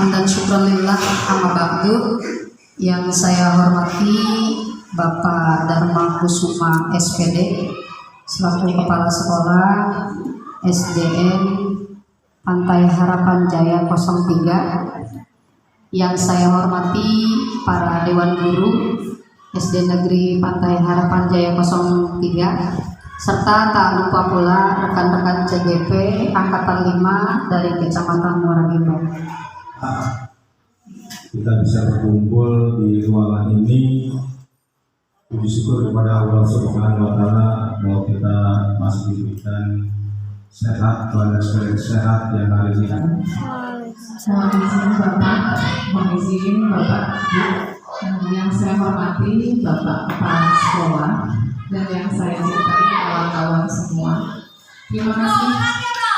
Hamdan syukronillah amma ba'du. Yang saya hormati Bapak Dharma Kusuma SPD selaku Kepala Sekolah SDN Pantai Harapan Jaya 03. Yang saya hormati para Dewan Guru SD Negeri Pantai Harapan Jaya 03, serta tak lupa pula rekan-rekan CGP Angkatan 5 dari Kecamatan Muaragimbo. Kita bisa berkumpul di ruangan ini, puji syukur kepada Allah Subhanahu wa Ta'ala bahwa kita masih diberikan sehat, keluarga sehat yang hari ini. Mohon izin Bapak, yang saya hormati Bapak Kepala Sekolah dan yang saya cintai kawan-kawan semua. Terima kasih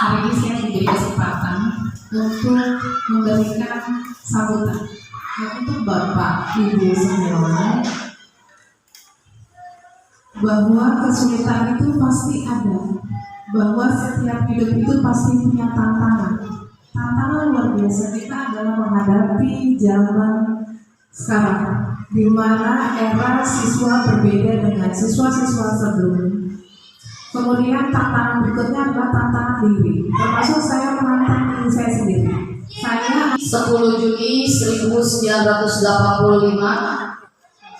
hari ini saya diberi kesempatan untuk memberikan sambutan untuk Bapak Ibu semua, bahwa kesulitan itu pasti ada, bahwa setiap hidup itu pasti punya tantangan luar biasa. Kita adalah menghadapi zaman sekarang, di mana era siswa berbeda dengan siswa-siswa sebelumnya. Kemudian tantangan berikutnya adalah tantangan diri, termasuk saya menantang diri saya sendiri. Saya 10 Juni 1985.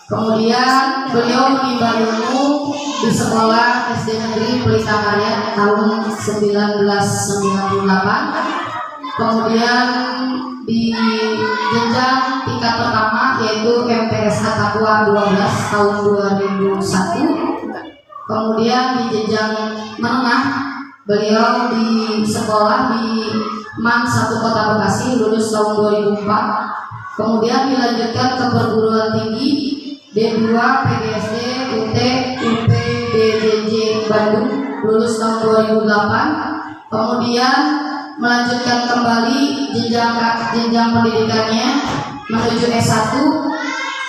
Kemudian beliau menimba ilmu di sekolah SD Negeri Pelita Karya tahun 1998. Kemudian di jenjang tingkat pertama yaitu MTSH Takwa 12 tahun 2001. Kemudian di jenjang menengah beliau di sekolah di MAN 1 Kota Bekasi lulus tahun 2004. Kemudian dilanjutkan ke perguruan tinggi D2 PGSD UT UP DJJ Bandung lulus tahun 2008. Kemudian melanjutkan kembali jenjang pendidikannya menuju S1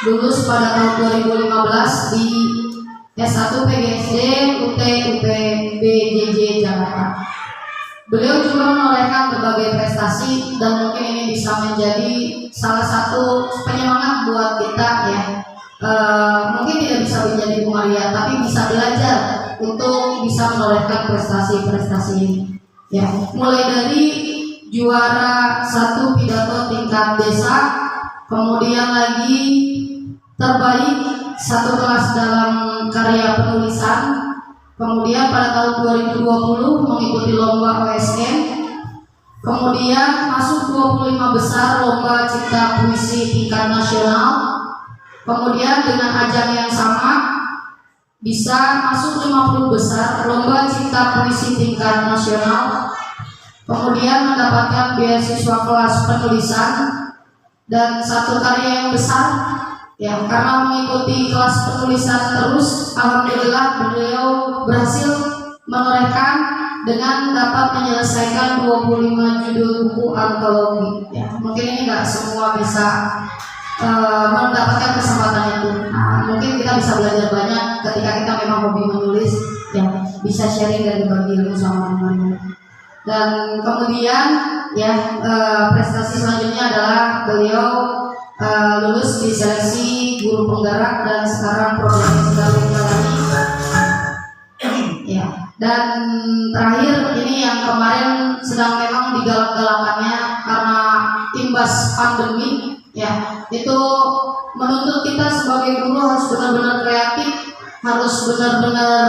lulus pada tahun 2015 di S1 PGSD UT UP BJJ Jakarta. Beliau juga menorehkan berbagai prestasi dan mungkin ini bisa menjadi salah satu penyemangat buat kita ya. Mungkin tidak bisa menjadi Bumaria, tapi bisa belajar untuk bisa menorehkan prestasi-prestasi ini. Ya, mulai dari juara 1 pidato tingkat desa, kemudian lagi terbaik 1 kelas dalam karya penulisan. Kemudian pada tahun 2020 mengikuti lomba OSN. Kemudian masuk 25 besar lomba cipta puisi tingkat nasional. Kemudian dengan ajang yang sama bisa masuk 50 besar lomba cipta puisi tingkat nasional. Kemudian mendapatkan beasiswa kelas penulisan dan 1 karya yang besar. Ya, karena mengikuti kelas penulisan terus, alhamdulillah beliau berhasil menorehkan dengan dapat menyelesaikan 25 judul buku antologi. Ya, mungkin ini nggak semua bisa mendapatkan kesempatan itu. Nah, mungkin kita bisa belajar banyak ketika kita memang hobi menulis, ya bisa sharing dan berbagi ilmu sama teman-teman. Dan kemudian ya prestasi selanjutnya adalah beliau lulus di seleksi guru penggerak dan sekarang programnya sedang menjalani. Ya, dan terakhir ini yang kemarin sedang memang digalak-galakannya karena imbas pandemi, ya itu menuntut kita sebagai guru harus benar-benar kreatif, harus benar-benar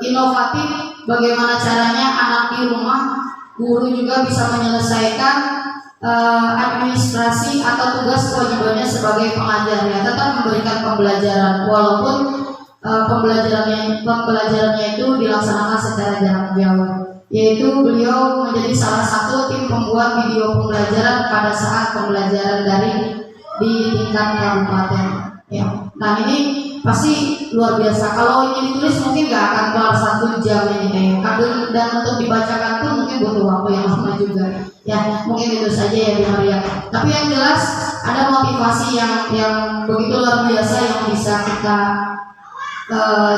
inovatif. Bagaimana caranya anak di rumah, guru juga bisa menyelesaikan administrasi atau tugas kewajibannya sebagai pengajar, ya tetap memberikan pembelajaran walaupun pembelajarannya itu dilaksanakan secara jarak jauh. Yaitu beliau menjadi salah satu tim pembuat video pembelajaran pada saat pembelajaran daring di tingkat kabupaten. Ya, nah ini pasti luar biasa. Kalau ini ditulis mungkin nggak akan kelar 1 jam ini kayaknya. Dan untuk dibacakan pun mungkin butuh waktu yang lama juga. Ya, mungkin itu saja ya Bu Maria. Tapi yang jelas ada motivasi yang begitu luar biasa yang bisa kita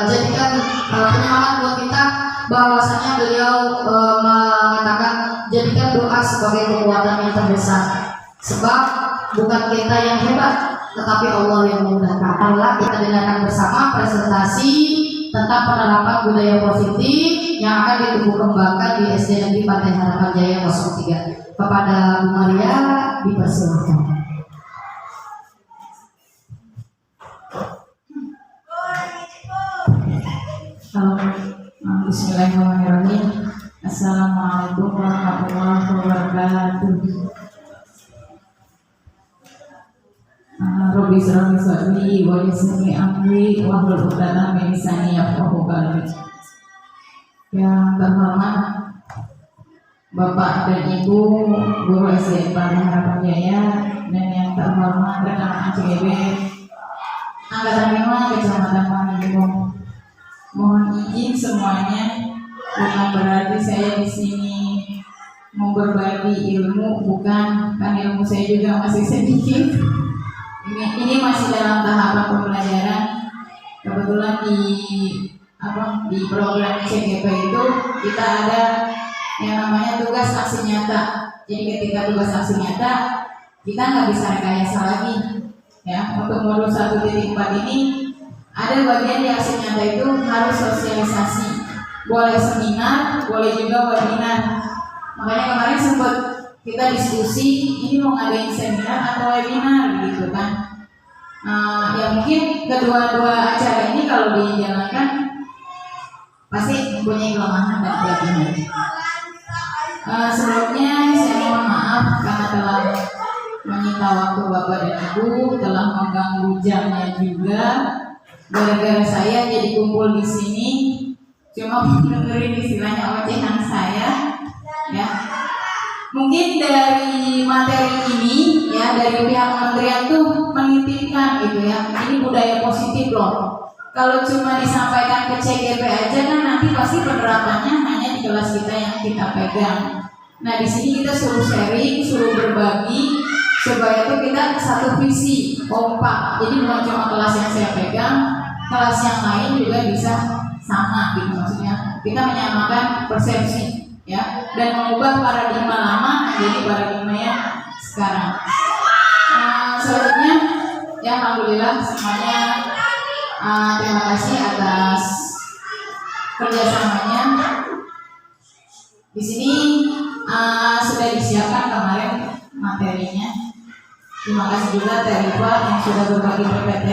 jadikan penyemangat buat kita, bahwasanya beliau mengatakan jadikan doa sebagai kekuatan yang terbesar. Sebab bukan kita yang hebat, tetapi Allah yang memudahkan. Allah kita dengarkan bersama presentasi tentang penerapan budaya positif yang akan ditumbuh kembangkan di SD Negeri Pantai Harapan Jaya 03. Kepada Bu Maria dipersilakan. Bismillahirrahmanirrahim. Assalamualaikum warahmatullahi wabarakatuh. Rabbi shrah li sadri wa yassir li amri wahlul 'uqdatam min lisani yafqahu qawli. Yang terhormat Bapak dan Ibu Guru SD Pantai Harapan Jaya dan yang terhormat rekan ACGB Angkatan 5 Kecamatan Panginjung. Mohon izin semuanya, bukan berarti saya di sini mau berbagi ilmu, bukan, kan ilmu saya juga masih sedikit. Ini masih dalam tahapan pembelajaran. Kebetulan di program CGP itu kita ada yang namanya tugas aksi nyata. Jadi ketika tugas aksi nyata kita nggak bisa rekayasa lagi. Ya, untuk modul 1.4 ini ada bagian di aksi nyata itu harus sosialisasi. Boleh seminar, boleh juga webinar. Makanya kemarin sempat kita diskusi ini mau ngadain seminar atau webinar gitu kan. Ya mungkin kedua-dua acara ini kalau dijalankan pasti mempunyai kelemahan dan kelebihan. Sebelumnya saya mohon maaf karena telah menyita waktu Bapak dan Ibu, telah mengganggu jamnya juga. Gara-gara saya jadi kumpul di sini, cuma dengerin istilahnya ocehan saya, ya. Mungkin dari materi ini, ya dari pihak kementerian tuh menitipkan gitu ya. Ini budaya positif loh. Kalau cuma disampaikan ke CGP aja kan nanti pasti penerapannya hanya di kelas kita yang kita pegang. Nah di sini kita suruh sharing, suruh berbagi supaya tuh kita satu visi, kompak. Jadi bukan cuma kelas yang saya pegang, kelas yang lain juga bisa sama gitu maksudnya. Kita menyamakan persepsi ya dan mengubah paradigma lama menjadi paradigma yang sekarang. Selanjutnya ya alhamdulillah semuanya terima kasih atas kerjasamanya. Di sini sudah disiapkan kemarin materinya. Terima kasih juga Terifa yang sudah berbagi PPT.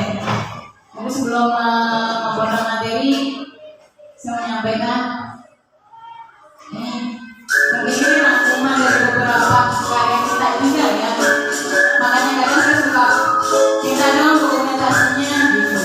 Tapi sebelum memotong materi, saya menyampaikan ini mungkin ini rangkuman dari beberapa karya kita juga ya. Makanya kadang saya suka kita dong dokumentasinya gitu.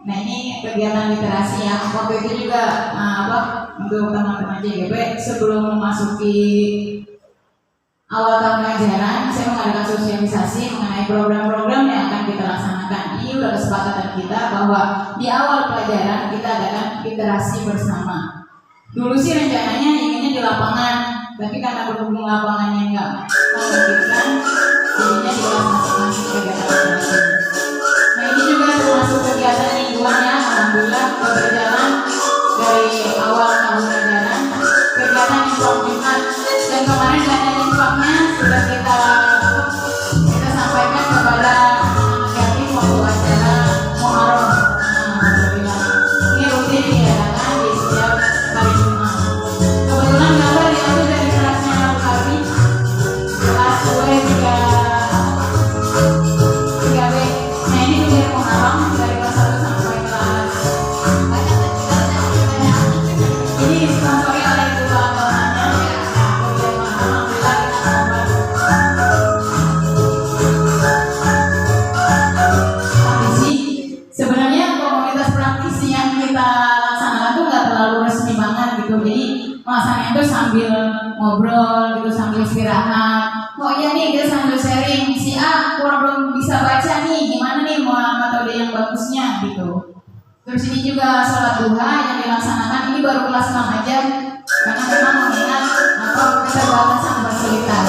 Nah ini kegiatan literasi yang waktu itu juga untuk teman-teman JGP sebelum memasuki awal tahun ajaran saya mengadakan sosialisasi mengenai program-program yang akan kita laksanakan. Ini udah kesepakatan kita bahwa di awal pelajaran kita adakan literasi bersama. Dulu sih rencananya inginnya di lapangan, tapi karena berhubung lapangannya nggak memungkinkan, dirinya di kelas masing-masing kegiatan masing-masing. Nah ini juga termasuk kegiatan mingguan ya, alhamdulillah berjalan dari awal tahun ajaran, kegiatan infak Jumat, dan kemarin dana infaknya sudah kita sampaikan kepada anak yatim waktu acara Muharram. Alhamdulillah ini rutin diadakan di setiap hari Jumat. Kebetulan gambar diambil dari kelasnya Al-Kafi, kelas 3B. Nah ini juga Muharram dari kelas 1 sampai kelas ini disponsori oleh ibu bapaknya. Alhamdulillah kita praktisi. Sebenarnya komunitas praktisi yang kita laksanakan tuh nggak terlalu resmi banget gitu. Jadi melaksanakan itu sambil ngobrol gitu, sambil istirahat. Oh iya nih kita sambil sharing, si A kurang belum bisa baca nih, gimana nih mau metode yang bagusnya gitu. Terus ini juga sholat duha yang dilaksanakan ini baru kelas 6 aja, karena memang mengingat keterbatasan fasilitas.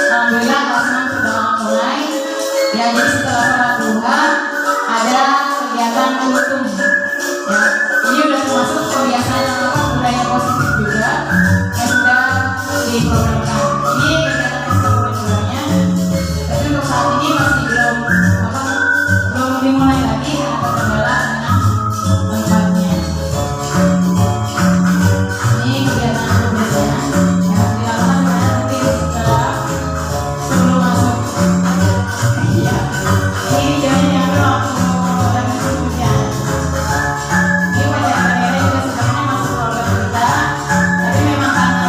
Alhamdulillah kelas 6 sudah mulai. Ya jadi setelah sholat duha ada kegiatan kultum. Ya, ini udah termasuk kebiasaan budaya positif juga yang sudah diprogramkan. Ini kegiatan ekstrakurikulernya, tapi untuk saat ini masih belum dimulai lagi karena terkendala dengan tempatnya. Ini kegiatan pembelajaran yang dilakukan nanti setelah sebelum masuk. Iya, ini jangan diambil waktu dan hujan. Ini pelajaran daerah juga sebenarnya masuk program kita, tapi memang karena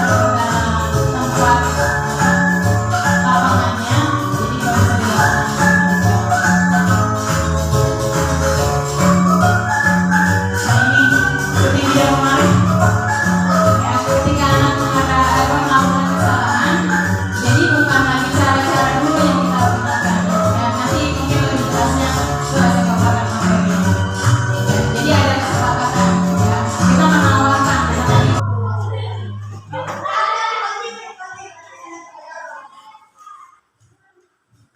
tempat lapangannya, jadi nggak bisa dilakukan. Nah ini seperti video kemarin, ya ketika anak melakukan kesalahan, jadi bukan lagi cara-cara dulu yang kita gunakan. Ya nanti mungkin lebih jelasnya setelah saya paparkan materinya. Ya, jadi ada kesepakatan, ya kita menawarkan dengan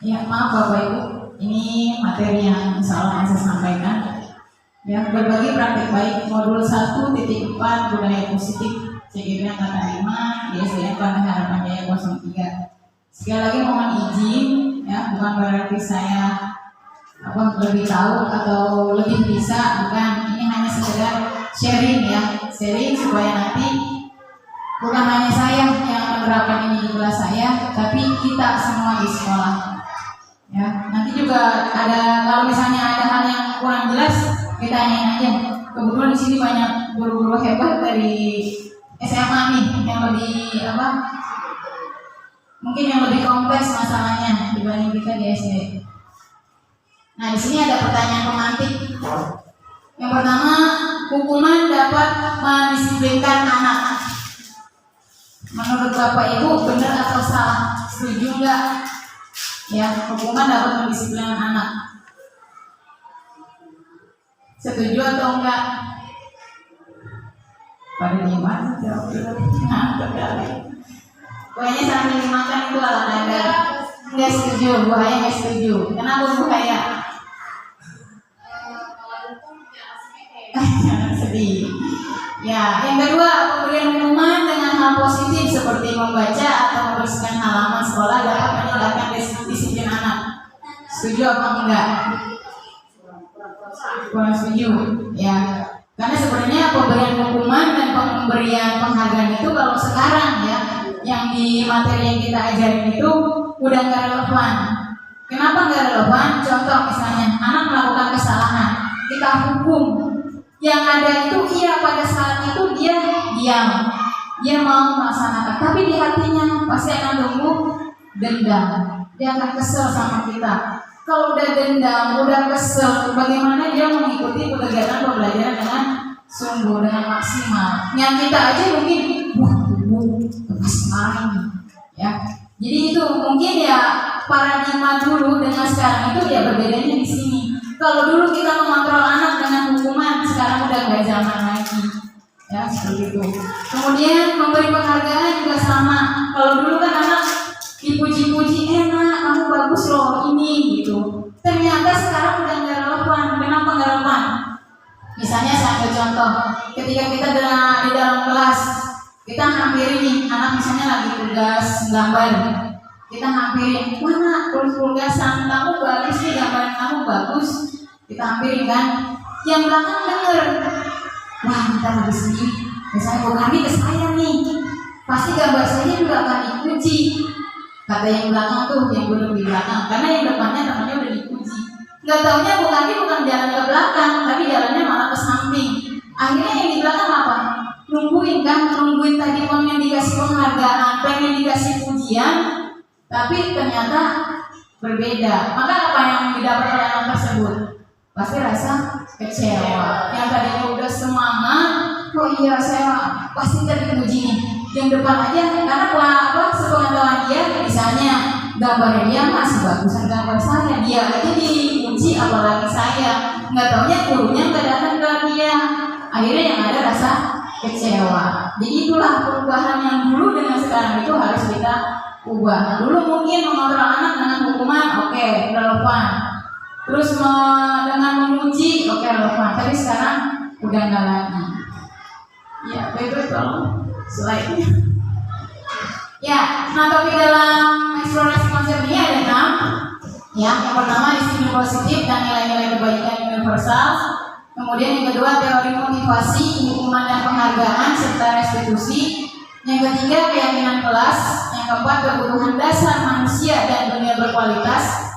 ya maaf Bapak Ibu, ini materi yang insya Allah akan saya sampaikan. Ya, berbagi praktik baik modul 1.4 budaya positif CGP angkatan 5 di SDN Pantai Harapan Jaya 03. Sekali lagi mohon izin ya, bukan berarti saya lebih tahu atau lebih bisa, bukan. Ini hanya sekedar sharing ya, sharing supaya nanti bukan hanya saya yang menerapkan ini di kelas saya, tapi kita semua di sekolah. Ya, nanti juga ada kalau misalnya ada hal yang kurang jelas kita tanyain aja. Kebetulan di sini banyak guru-guru hebat dari SMA nih yang lebih mungkin yang lebih kompleks masalahnya dibanding kita di SD. Nah di sini ada pertanyaan pemantik. Yang pertama, hukuman dapat mendisiplinkan anak. Menurut Bapak Ibu benar atau salah? Setuju nggak? Ya, hukuman dapat mendisiplinkan anak. Setuju atau enggak? Pada gimana? Pokoknya sambil dimakan itu ala kadar. Enggak setuju, buahnya enggak setuju. Kenapa buahnya? Jangan sedih. Ya, yang kedua, pemberian hukuman dengan hal positif seperti membaca atau membersihkan halaman sekolah dapat meningkatkan disiplin anak. Setuju apa enggak? Kurang setuju, ya. Karena sebenarnya pemberian hukuman dan pemberian penghargaan itu kalau sekarang ya, yang di materi yang kita ajarin itu udah nggak relevan. Kenapa nggak relevan? Contoh misalnya, anak melakukan kesalahan, kita hukum. Yang ada itu iya pada saat itu dia diam, dia mau melaksanakan, tapi di hatinya pasti akan tumbuh dendam. Dia akan kesel sama kita. Kalau udah dendam, udah kesel, bagaimana dia mengikuti kegiatan pembelajaran dengan sungguh, dengan maksimal? Yang kita aja mungkin, masih marah nih, ya. Jadi itu mungkin ya paradigma dulu dengan sekarang itu ya berbedanya di sini. Kalau dulu kita mengontrol anak dengan hukuman, sekarang udah nggak zaman lagi, ya seperti itu. Kemudian memberi penghargaan juga sama. Kalau dulu kan anak dipuji-puji, enak kamu bagus loh ini gitu. Ternyata sekarang udah nggak relevan. Kenapa nggak relevan? Misalnya saya ambil contoh, ketika kita di dalam kelas, kita hampirin nih anak misalnya lagi tugas gambar, kita hampirin, mana tugasan kamu bagus nih, gambaran kamu bagus, kita hampirin kan. Yang belakang denger, wah bentar habis ini, misalnya Bu Karni ke saya nih, pasti gambar saya juga akan dipuji. Kata yang belakang tuh, yang belum di belakang, karena yang depannya namanya udah dipuji. Gak taunya Bu Karni bukan jalan ke belakang, tapi jalannya malah ke samping. Akhirnya yang di belakang apa? Nungguin kan, nungguin tadi pengen dikasih penghargaan, pengen dikasih pujian, tapi ternyata berbeda. Maka apa yang didapat oleh anak tersebut? Pasti rasa kecewa. Yang tadinya udah semangat, oh iya saya pasti tadi puji nih. Yang depan aja, karena sepengetahuan dia, misalnya gambarnya dia masih bagusan gambar saya, dia aja dipuji apalagi saya. Nggak taunya gurunya nggak datang ke dia. Akhirnya yang ada rasa kecewa. Jadi itulah perubahan yang dulu dengan sekarang itu harus kita ubah. Dulu mungkin mengontrol anak dengan hukuman, oke, relevan. Terus dengan memuji, oke, relevan. Tapi sekarang udah nggak lagi. Ya, baik tolong slide-nya. Ya, nah topik dalam eksplorasi konsep ini ada 6. Ya, yang pertama disiplin positif dan nilai-nilai kebaikan universal. Kemudian yang kedua teori motivasi, hukuman dan penghargaan serta restitusi. Yang ketiga keyakinan kelas. Yang keempat kebutuhan dasar manusia dan dunia berkualitas.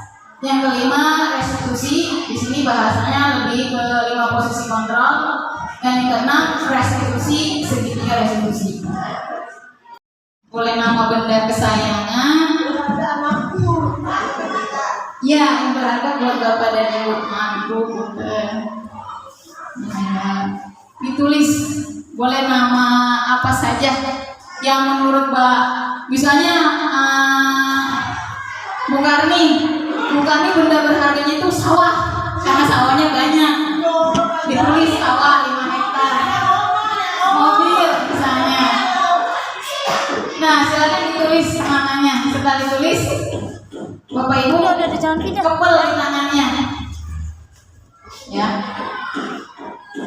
Yang kelima restitusi. Di sini bahasanya lebih ke 5 posisi kontrol. Dan yang keenam restitusi, segitiga restitusi. Boleh nama benda kesayangan. Ya, yang berharga buat Bapak dan Ibu. Maaf, ditulis, boleh nama apa saja yang menurut Mbak, misalnya Bu Karni benda berharganya itu sawah, karena sawahnya banyak, ditulis sawah 5 hektar, mobil misalnya. Nah silakan ditulis namanya. Setelah ditulis Bapak Ibu kepel di tangannya, ya,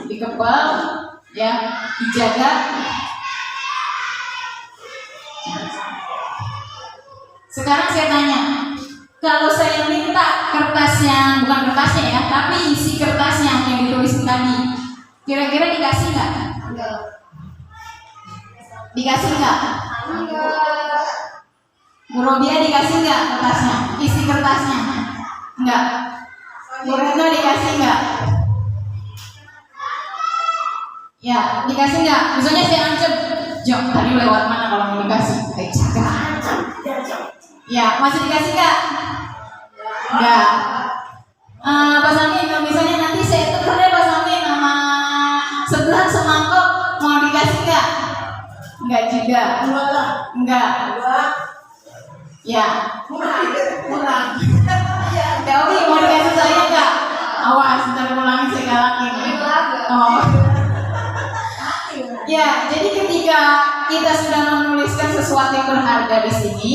dikepel, ya, dijaga. Sekarang saya tanya, kalau saya minta kertasnya, bukan kertasnya ya, tapi isi kertasnya yang ditulis tadi, kira-kira dikasih nggak? Dikasih nggak? Bu Robia dikasih nggak kertasnya? Isi kertasnya? Nggak. Bu Retno dikasih nggak? Ya, dikasih nggak? Misalnya saya ancam, Jok, tadi lewat mana kalau mau dikasih? Baik, jaga. Ya, masih dikasih nggak? Nggak. Pak Samin, misalnya nanti saya tukar deh Pak Samin sama sebelah semangkok, mau dikasih nggak? Nggak juga. Nggak. Ya. Kurang. Teori mau dikasih saya nggak? Awas, ntar ulangin saya galakin. Oh. Ya, jadi ketika kita sudah menuliskan sesuatu yang berharga di sini,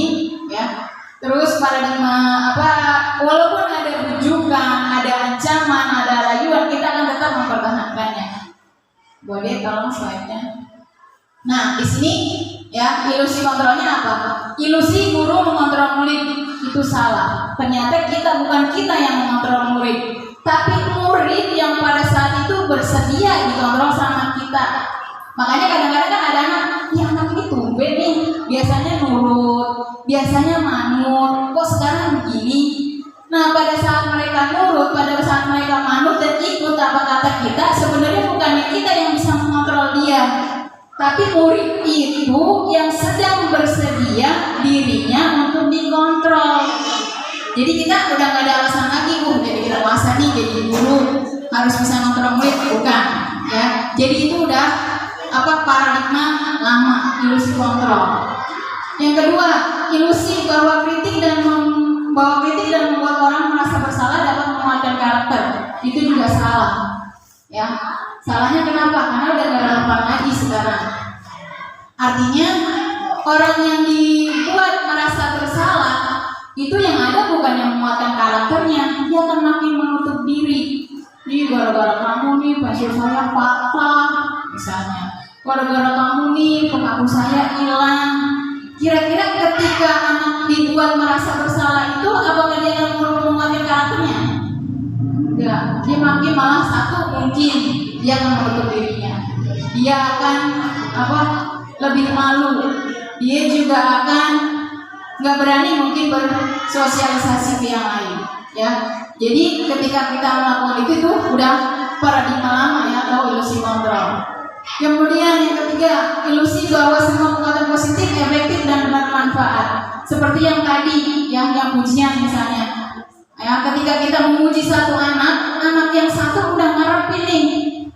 ya, terus paradigma walaupun ada rujukan, ada ancaman, ada rayuan, kita akan tetap mempertahankannya. Boleh tolong slide-nya. Nah, di sini ya ilusi kontrolnya apa? Ilusi guru mengontrol murid itu salah. Ternyata bukan kita yang mengontrol murid, tapi murid yang pada saat itu bersedia dikontrol sama kita. Makanya kadang-kadang kan ada anak, ya anak ini tumben nih, biasanya nurut, biasanya manut, kok sekarang begini. Nah pada saat mereka nurut, pada saat mereka manut dan ikut apa kata kita, sebenarnya bukannya kita yang bisa mengontrol dia, tapi murid itu yang sedang bersedia dirinya untuk dikontrol. Jadi kita udah gak ada alasan lagi, jadi kita puasa nih, jadi guru harus bisa mengontrol murid, bukan ya. Jadi itu udah paradigma lama, ilusi kontrol. Yang kedua, ilusi bahwa kritik dan membuat orang merasa bersalah dapat menguatkan karakter. Itu juga salah. Ya, salahnya kenapa? Karena udah gak relevan lagi sekarang. Artinya orang yang dibuat merasa bersalah itu yang ada bukan yang menguatkan karakternya, dia akan makin menutup diri. Nih gara-gara kamu nih pensil saya patah misalnya, gara-gara kamu nih pengaku saya hilang. Kira-kira ketika anak dibuat merasa bersalah itu, apakah dia akan menguatkan karakternya? Enggak, dia makin malah satu mungkin dia akan menutup dirinya. Dia akan lebih malu. Dia juga akan nggak berani mungkin bersosialisasi ke yang lain. Ya, jadi ketika kita melakukan itu udah paradigma lama ya, atau ilusi kontrol. Kemudian yang ketiga, ilusi bahwa semua perbuatan positif, efektif dan bermanfaat. Seperti yang tadi, yang pujian misalnya. Ya, ketika kita memuji satu anak yang satu udah ngarepin nih,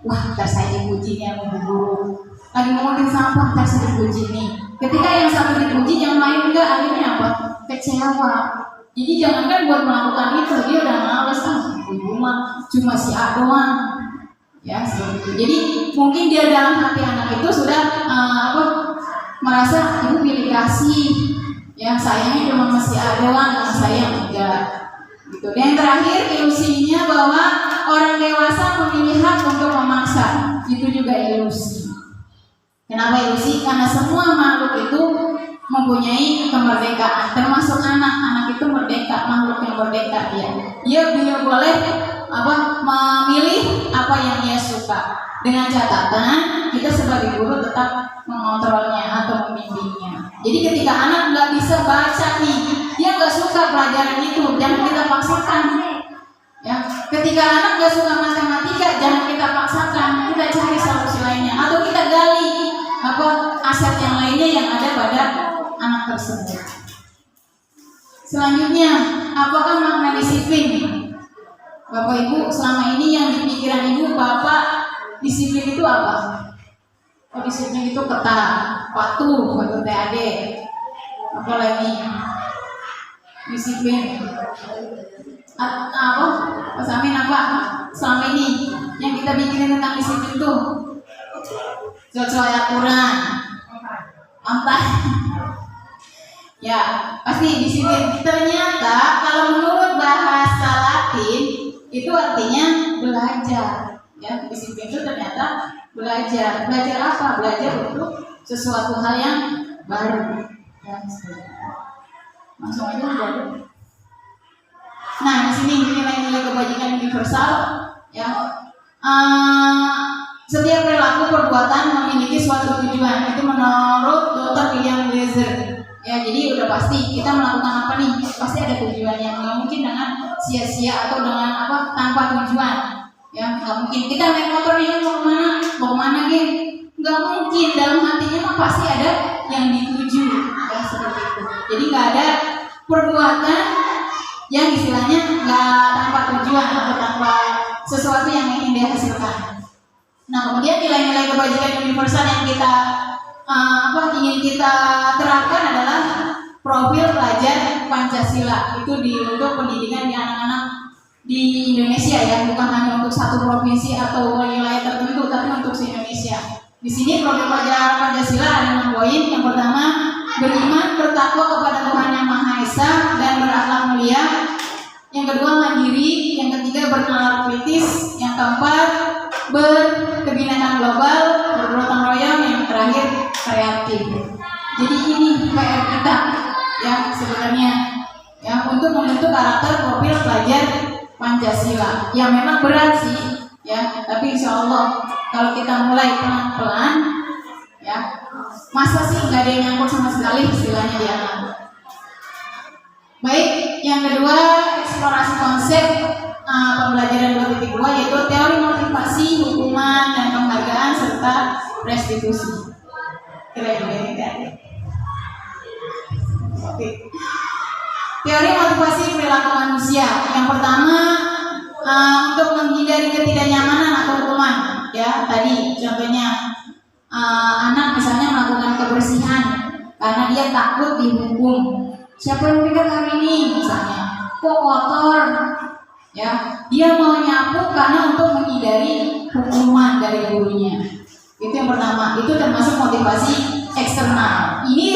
wah ntar saya dipuji nih sama guru. Lagi ngomongin sampah, ntar saya dipuji nih. Ketika yang satu dipuji, yang lain enggak, akhirnya apa? Kecewa. Jadi jangankan buat melakukan itu, dia udah males cuma si A doang. Ya, seperti itu. Jadi mungkin dia dalam hati anak itu sudah merasa ibu pilih kasih, yang sayangnya cuma masih A doang, yang sayang enggak. Gitu. Dan yang terakhir, ilusinya bahwa orang dewasa memilih hak untuk memaksa, itu juga ilusi. Kenapa ilusi? Karena semua makhluk itu mempunyai kemerdekaan, termasuk anak itu merdeka, makhluk yang merdeka dia boleh memilih apa yang dia suka, dengan catatan kita sebagai guru tetap mengontrolnya atau membimbingnya. Jadi ketika anak nggak bisa baca nih, dia nggak suka pelajaran itu, jangan kita paksakan. Ya, ketika anak nggak suka matematika, jangan kita paksakan, kita cari solusi lainnya atau kita gali aset yang lainnya yang ada pada anak tersebut. Selanjutnya, apakah makna disiplin? Bapak Ibu, selama ini yang di pikiran Ibu, Bapak, disiplin itu apa? Oh, disiplin itu ketat, patuh, TAD. Apa lagi? Disiplin. Mas Amin, apa? Selama ini yang kita pikirin tentang disiplin itu sesuai aturan, mantap. Ya, pasti disiplin. Ternyata kalau menurut bahasa Latin itu artinya belajar. Ya, disiplin itu ternyata belajar. Belajar apa? Belajar untuk sesuatu hal yang baru. Ya, langsung aja baru. Nah, di sini nilai-nilai kebajikan universal. Ya, setiap perilaku perbuatan memiliki suatu tujuan. Itu menurut Dr. William Glazer. Ya, jadi udah pasti kita melakukan apa nih, pasti ada tujuan, yang nggak mungkin dengan sia-sia atau dengan tanpa tujuan. Ya, nggak mungkin kita naik motor ini mau kemana gitu, nggak mungkin. Dalam hatinya mah pasti ada yang dituju, ya seperti itu. Jadi nggak ada perbuatan yang istilahnya nggak tanpa tujuan atau tanpa sesuatu yang ingin dia hasilkan. Nah, kemudian nilai-nilai kebajikan universal yang kita ingin kita terapkan adalah profil pelajar Pancasila. Itu untuk pendidikan di anak-anak di Indonesia ya, bukan hanya untuk satu provinsi atau wilayah tertentu, tapi untuk se-Indonesia. Di sini profil pelajar Pancasila ada 6 poin. Yang pertama, beriman bertakwa kepada Tuhan Yang Maha Esa dan berakhlak mulia. Yang kedua, mandiri. Yang ketiga, bernalar kritis. Yang keempat, berkebinekaan global, bergotong royong. Yang terakhir, kreatif. Jadi ini PR kita ya sebenarnya ya, untuk membentuk karakter profil pelajar Pancasila. Ya memang berat sih ya, tapi insya Allah kalau kita mulai pelan-pelan ya, masa sih nggak ada yang nyangkut sama sekali istilahnya di anak. Baik, yang kedua eksplorasi konsep pembelajaran 2.2 yaitu teori motivasi, hukuman dan penghargaan serta restitusi. Oke. Teori motivasi perilaku manusia. Yang pertama, untuk menghindari ketidaknyamanan atau hukuman. Ya, tadi contohnya anak misalnya melakukan kebersihan karena dia takut dihukum. Siapa yang pegang hari ini misalnya? Kok kotor? Ya, dia mau nyapu karena untuk menghindari hukuman dari gurunya. Itu yang pertama, itu termasuk motivasi eksternal. Ini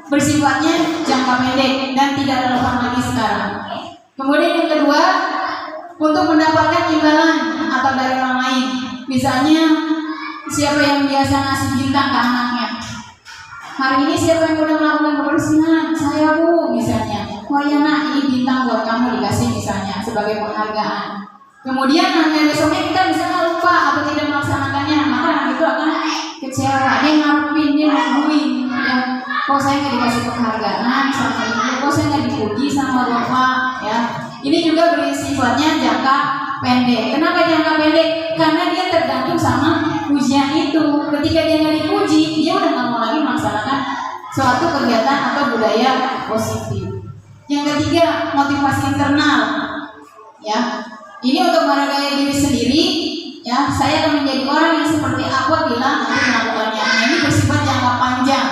bersifatnya jangka pendek dan tidak relevan lagi sekarang. Kemudian yang kedua, untuk mendapatkan imbalan atau dari orang lain. Misalnya siapa yang biasa ngasih bintang ke anaknya, hari ini siapa yang udah melakukan kebersihan? Saya bu, misalnya. Oh ya nak, ini bintang buat kamu, dikasih misalnya sebagai penghargaan. Kemudian nanti besoknya kita misalnya lupa atau tidak melaksanakannya, maka anak itu akan kecewa. Dia ngarepin, dia nungguin, ya. Kok saya nggak dikasih penghargaan sama ibu? Kok saya nggak dipuji sama bapak? Ya, ini juga bersifatnya jangka pendek. Kenapa jangka pendek? Karena dia tergantung sama pujian itu. Ketika dia nggak dipuji, dia udah nggak mau lagi melaksanakan suatu kegiatan atau budaya positif. Yang ketiga, motivasi internal. Ya, ini untuk menghargai diri sendiri. Ya, saya akan menjadi orang yang seperti apa bila nanti melakukannya. Nah, ini bersifat jangka panjang,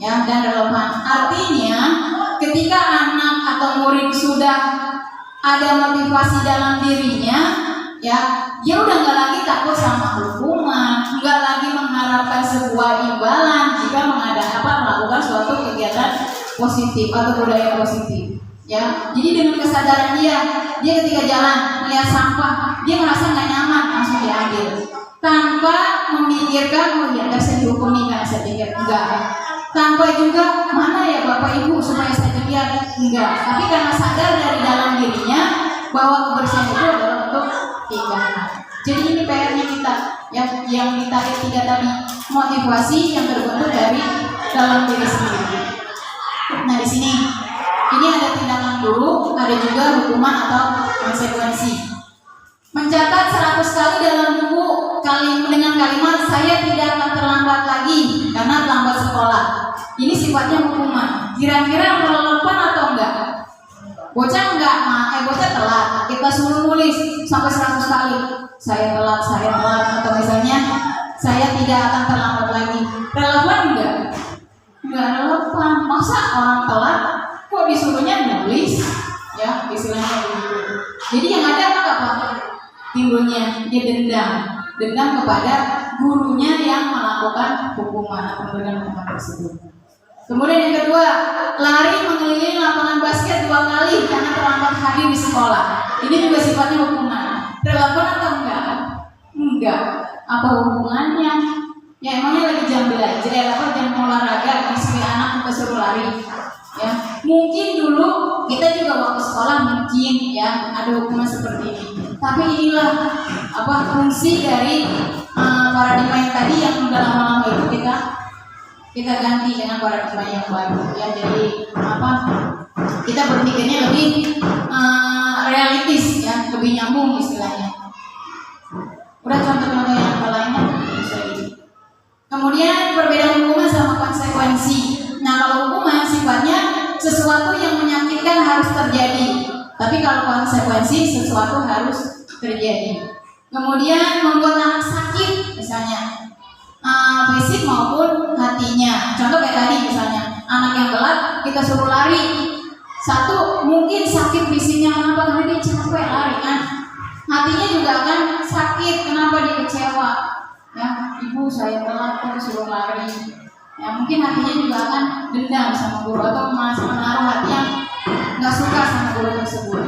ya, dan relevan. Artinya, ketika anak atau murid sudah ada motivasi dalam dirinya, ya, dia udah nggak lagi takut sama hukuman, nggak lagi mengharapkan sebuah imbalan jika melakukan suatu kegiatan positif atau budaya positif. Ya, jadi dengan kesadaran dia ketika jalan melihat sampah, dia merasa nggak nyaman, langsung diambil tanpa memikirkan oh ya saya dihukum nih karena saya pikir, enggak. Tanpa juga mana ya bapak ibu supaya saya pikir, enggak. Tapi karena sadar dari dalam dirinya bahwa kebersihan itu adalah untuk keindahan. Jadi ini PR-nya kita yang ditarik tiga tadi, motivasi yang terbentuk dari dalam diri sendiri. Nah di sini ini ada tindakan dulu, ada juga hukuman atau konsekuensi. Mencatat 100 kali dalam buku dengan kalimat saya tidak akan terlambat lagi karena terlambat sekolah. Ini sifatnya hukuman. Kira-kira relevan atau enggak? Bocah enggak, bocah telat. Kita suruh nulis sampai 100 kali. Saya telat, atau misalnya saya tidak akan terlambat lagi. Relevan enggak? Enggak relevan. Masa orang telat kok disuruhnya nulis? Ya, istilahnya begitu. Jadi yang ada apa? Timbulnya dia dendam kepada gurunya yang melakukan hukuman atau memberikan hukuman tersebut. Kemudian yang kedua, lari mengelilingi lapangan basket 2 kali karena terlambat hadir di sekolah. Ini juga sifatnya hukuman. Relevan atau enggak? Enggak. Apa hubungannya? Ya emangnya lagi jam belajar, apa jam olahraga, disuruh anak kita suruh lari. Ya, mungkin dulu kita juga waktu sekolah mungkin ya ada hukuman seperti ini. Tapi inilah fungsi dari paradigma yang tadi yang udah lama-lama itu kita ganti dengan paradigma yang baru ya. Jadi kita berpikirnya lebih realistis ya, lebih nyambung istilahnya. Udah contoh-contoh yang lainnya bisa gitu. Kemudian perbedaan hukuman sama konsekuensi. Nah kalau hukuman sifatnya sesuatu yang menyakitkan harus terjadi, tapi kalau konsekuensi sesuatu harus terjadi. Kemudian membuat anak sakit misalnya fisik maupun hatinya. Contoh kayak tadi misalnya anak yang telat kita suruh lari. Satu mungkin sakit fisiknya kenapa? Karena dia capek lari kan. Hatinya juga akan sakit kenapa dia kecewa. Ya ibu saya telat kok disuruh lari. Ya mungkin hatinya juga akan dendam sama guru atau masih menaruh hati yang nggak suka sama guru tersebut.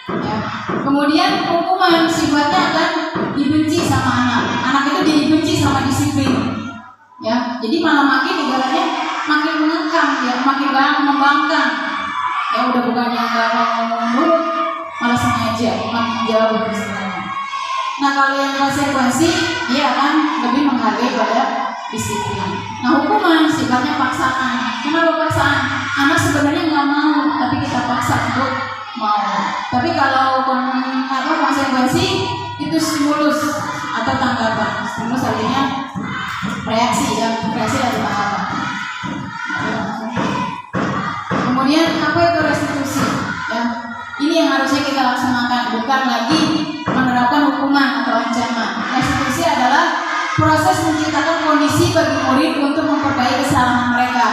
Ya. Kemudian hukuman sifatnya akan dibenci sama anak itu dibenci sama disiplin. Ya, jadi malah makin ibaratnya makin mengekang ya, makin membangkang. Ya udah bukannya nggak mau nurut, malah sengaja makin jauh istilahnya. Nah kalau yang konsekuensi dia akan lebih menghargai pada disiplin. Nah hukuman sifatnya paksaan. Kenapa paksaan? Anak sebenarnya nggak mau, tapi kita paksa untuk mau. Tapi kalau konsekuensi itu stimulus atau tanggapan. Stimulus artinya reaksi ya, reaksi dari tanggapan. Kemudian apa itu restitusi? Ya, ini yang harusnya kita laksanakan, bukan lagi menerapkan hukuman atau ancaman. Restitusi adalah proses menciptakan kondisi bagi murid untuk memperbaiki kesalahan mereka,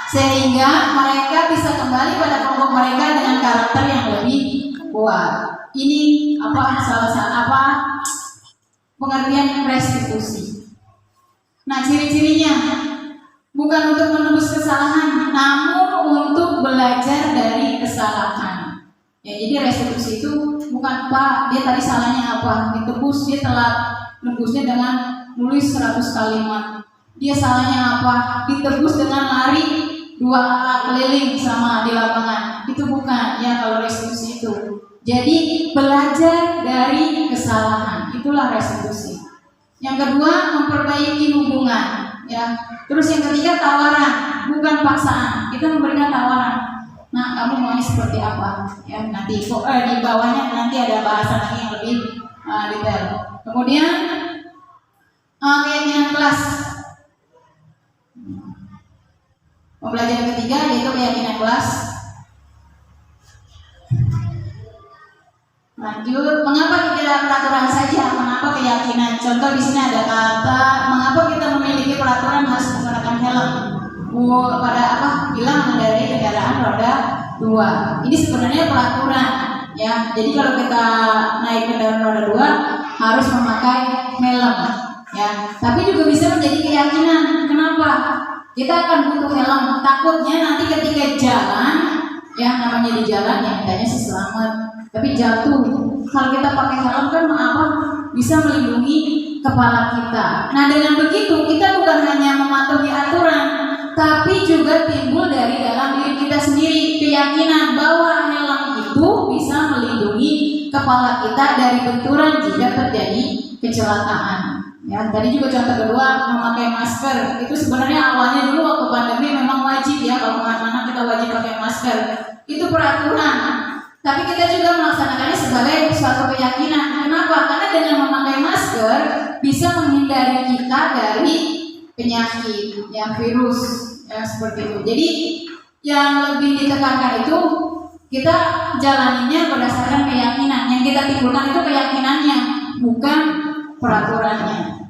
sehingga mereka bisa kembali pada kelompok mereka dengan karakter yang lebih kuat. Ini pengertian restitusi. Nah ciri-cirinya bukan untuk menebus kesalahan, namun belajar dari kesalahan. Ya, jadi restitusi itu bukan Pak, dia tadi salahnya apa, ditebus, dia telat nebusnya dengan nulis 100 kalimat. Dia salahnya apa, ditebus dengan lari 2 keliling sama di lapangan. Itu bukan ya kalau restitusi itu. Jadi belajar dari kesalahan, itulah restitusi. Yang kedua, memperbaiki hubungan. Ya, terus yang ketiga tawaran, bukan paksaan. Kita memberikan tawaran. Nah, kamu maunya seperti apa? Ya, nanti di bawahnya nanti ada bahasan lagi yang lebih detail. Kemudian keyakinan kelas. Pembelajaran ketiga yaitu keyakinan kelas. Lanjut, mengapa tidak peraturan saja? Mengapa keyakinan? Contoh di sini ada kata, mengapa kita memiliki peraturan harus menggunakan helm? Pada apa? Bila mengendarai kendaraan roda 2. Ini sebenarnya peraturan, ya. Jadi kalau kita naik kendaraan roda 2 harus memakai helm, ya. Tapi juga bisa menjadi keyakinan. Kenapa? Kita akan butuh helm. Takutnya nanti ketika jalan, ya namanya di jalan, ya mintanya sih selamat. Tapi jatuh, kalau kita pakai helm kan apa? Bisa melindungi kepala kita. Nah dengan begitu kita bukan hanya mematuhi aturan, tapi juga timbul dari dalam diri kita sendiri keyakinan bahwa helm itu bisa melindungi kepala kita dari benturan jika terjadi kecelakaan. Ya, tadi juga contoh kedua memakai masker. Itu sebenarnya awalnya dulu waktu pandemi memang wajib ya, kalau kemana-mana kita wajib pakai masker. Itu peraturan. Tapi kita juga melaksanakannya sebagai suatu keyakinan. Kenapa? Karena dengan memakai masker bisa menghindari kita dari penyakit, ya virus, ya seperti itu. Jadi yang lebih ditekankan itu kita jalaninya berdasarkan keyakinan. Yang kita timbulkan itu keyakinannya, bukan peraturannya.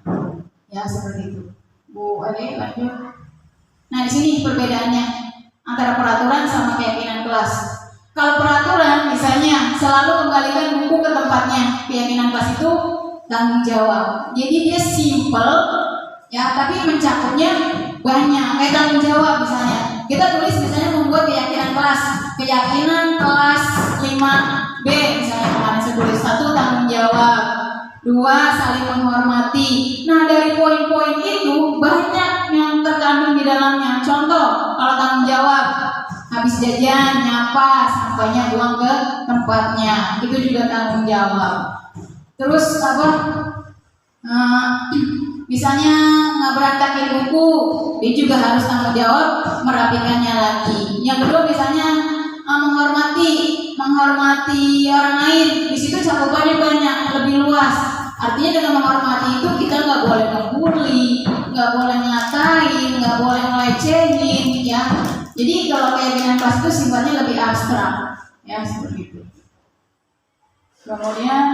Ya seperti itu. Bu Ade lanjut. Nah di sini perbedaannya antara peraturan sama keyakinan kelas. Kalau peraturan misalnya selalu kembalikan buku ke tempatnya, keyakinan kelas itu tanggung jawab. Jadi dia simple, ya tapi mencakupnya banyak. Kayak tanggung jawab misalnya, kita tulis misalnya membuat keyakinan kelas 5B misalnya kemarin saya tulis 1 tanggung jawab, 2 saling menghormati. Nah dari poin-poin itu banyak yang terkandung di dalamnya. Contoh kalau tanggung jawab, habis jajan nyapa sampahnya buang ke tempatnya, itu juga tanggung jawab. Terus apa? Misalnya nggak berantakin buku, dia juga harus tanggung jawab merapikannya lagi. Yang kedua misalnya menghormati orang lain, di situ cakupannya banyak, lebih luas. Artinya dengan menghormati itu kita nggak boleh membuli, nggak boleh ngatain, nggak boleh ngelecehin, ya. Jadi kalau keyakinan kelas itu sifatnya lebih abstrak, ya seperti itu. Kemudian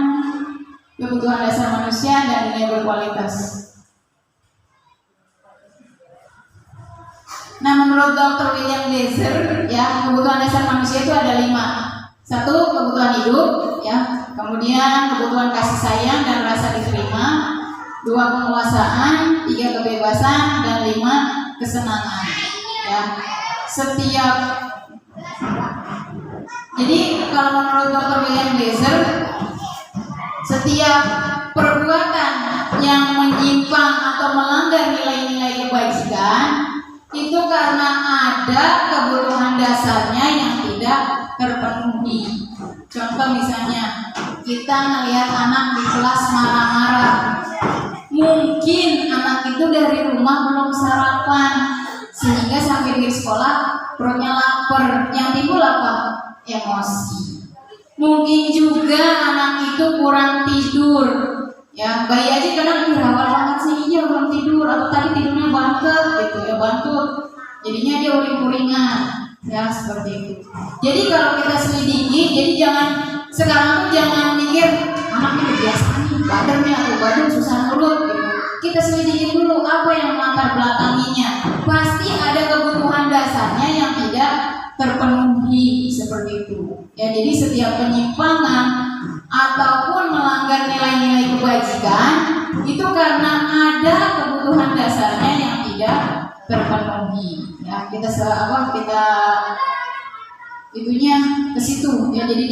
kebutuhan dasar manusia dan nilai berkualitas. Nah menurut Dr. William Glaser, ya kebutuhan dasar manusia itu ada 5. 1 kebutuhan hidup, ya. Kemudian kebutuhan kasih sayang dan rasa diterima. 2 penguasaan, 3 kebebasan, dan 5 kesenangan, ya. Jadi kalau menurut Dr. William Glaser, setiap perbuatan yang menyimpang atau melanggar nilai-nilai kebajikan itu karena ada kebutuhan dasarnya yang tidak terpenuhi. Contoh misalnya kita melihat anak di kelas marah-marah, mungkin anak itu dari rumah belum sarapan sehingga sampai di sekolah perutnya lapar, yang timbul apa? Emosi. Mungkin juga anak itu kurang tidur, ya bayi aja kadang rawat banget sih, iya belum tidur atau tadi tidurnya bantet gitu ya, bantut, jadinya dia uring-uringan, ya seperti itu. Jadi kalau kita selidiki, jadi sekarang tuh jangan mikir anaknya kebiasaan nih badannya atau badan susah nurut gitu. Kita selidiki dulu apa yang melatar belakanginya. Pasti ada kebutuhan dasarnya yang tidak terpenuhi seperti itu. Ya, jadi setiap penyimpangan ataupun melanggar nilai-nilai kebajikan itu karena ada kebutuhan dasarnya yang tidak terpenuhi. Ya, kita itunya ke situ ya. Jadi